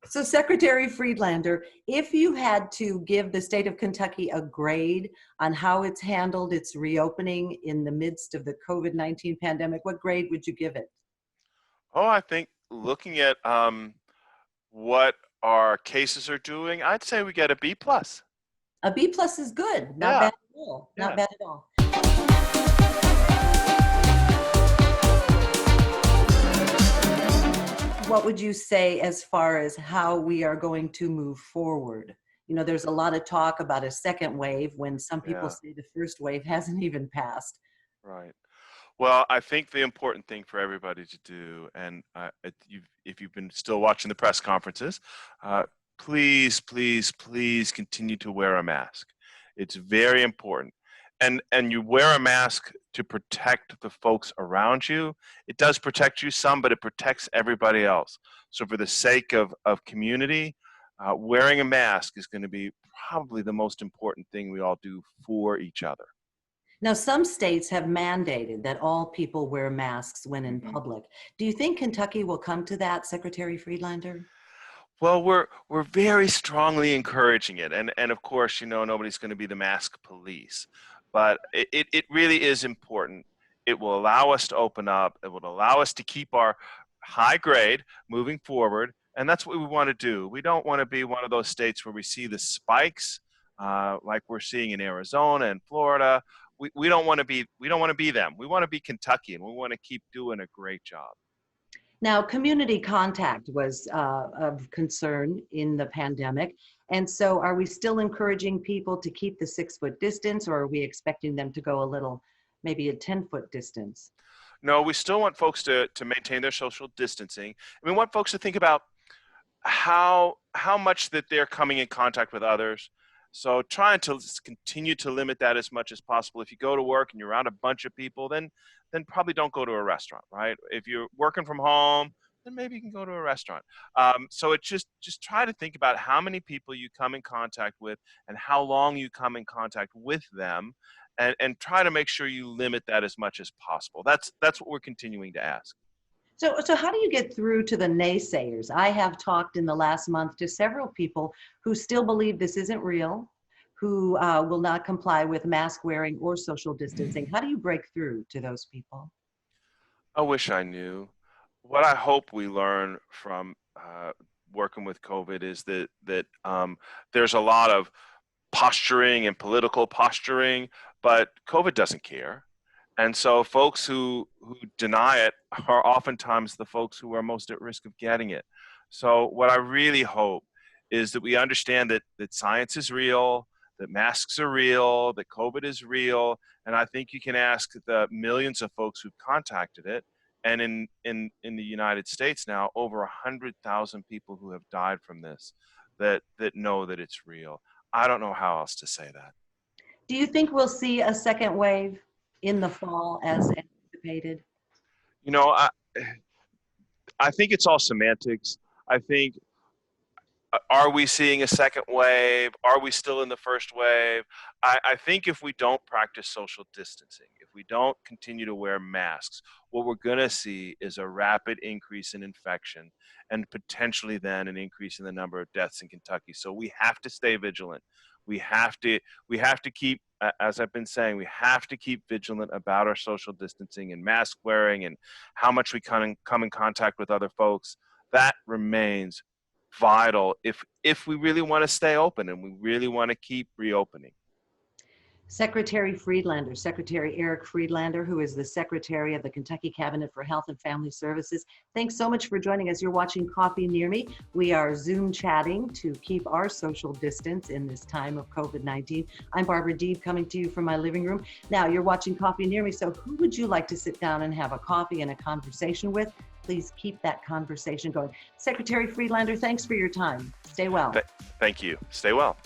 So Secretary Friedlander, if you had to give the state of Kentucky a grade on how it's handled its reopening in the midst of the COVID-19 pandemic, what grade would you give it? Oh, I think looking at what our cases are doing, I'd say we get a B plus. A B plus is good, not Yeah, bad at all, not yeah. bad at all. What would you say as far as how we are going to move forward? You know, there's a lot of talk about a second wave when some people Yeah, say the first wave hasn't even passed. right. Well, I think the important thing for everybody to do, and if you've been still watching the press conferences, uh, please, please, please continue to wear a mask. It's very important. And you wear a mask to protect the folks around you. It does protect you some, but it protects everybody else. So for the sake of community, wearing a mask is going to be probably the most important thing we all do for each other. Now, some states have mandated that all people wear masks when in Mhm. public. Do you think Kentucky will come to that, Secretary Friedlander? Well, we're very strongly encouraging it, and of course, nobody's going to be the mask police, but it really is important. It will allow us to open up. It will allow us to keep our high grade moving forward, and that's what we want to do. We don't want to be one of those states where we see the spikes, like we're seeing in Arizona and Florida. We don't want to be them. We want to be Kentucky, and we want to keep doing a great job. Now, community contact was of concern in the pandemic. And so are we still encouraging people to keep the 6-foot distance, or are we expecting them to go a little, maybe a 10-foot distance? No, we still want folks to maintain their social distancing. And we want folks to think about how much that they're coming in contact with others. So trying to continue to limit that as much as possible. If you go to work and you're around a bunch of people, then probably don't go to a restaurant, right? If you're working from home, then maybe you can go to a restaurant. So it's just try to think about how many people you come in contact with and how long you come in contact with them, and try to make sure you limit that as much as possible. That's what we're continuing to ask. So how do you get through to the naysayers? I have talked in the last month to several people who still believe this isn't real, who will not comply with mask wearing or social distancing. How do you break through to those people? I wish I knew. What I hope we learn from working with COVID is that there's a lot of posturing and political posturing, but COVID doesn't care. And so folks who deny it are oftentimes the folks who are most at risk of getting it. So what I really hope is that we understand that science is real, that masks are real, that COVID is real, and I think you can ask the millions of folks who've contacted it, and in the United States now, over 100,000 people who have died from this, that know that it's real. I don't know how else to say that. Do you think we'll see a second wave in the fall as anticipated? You know, I think it's all semantics. I think, are we seeing a second wave? Are we still in the first wave? I think if we don't practice social distancing, if we don't continue to wear masks, what we're going to see is a rapid increase in infection and potentially then an increase in the number of deaths in Kentucky. So we have to stay vigilant. We have to keep, as I've been saying, we have to keep vigilant about our social distancing and mask wearing and how much we come in contact with other folks. That remains vital if we really want to stay open and we really want to keep reopening. Secretary Friedlander, Secretary Eric Friedlander, who is the Secretary of the Kentucky Cabinet for Health and Family Services. Thanks so much for joining us. You're watching Coffee Near Me. We are Zoom chatting to keep our social distance in this time of COVID-19. I'm Barbara Deeb coming to you from my living room. Now you're watching Coffee Near Me. So who would you like to sit down and have a coffee and a conversation with? Please keep that conversation going. Secretary Friedlander, thanks for your time. Stay well. Thank you. Stay well.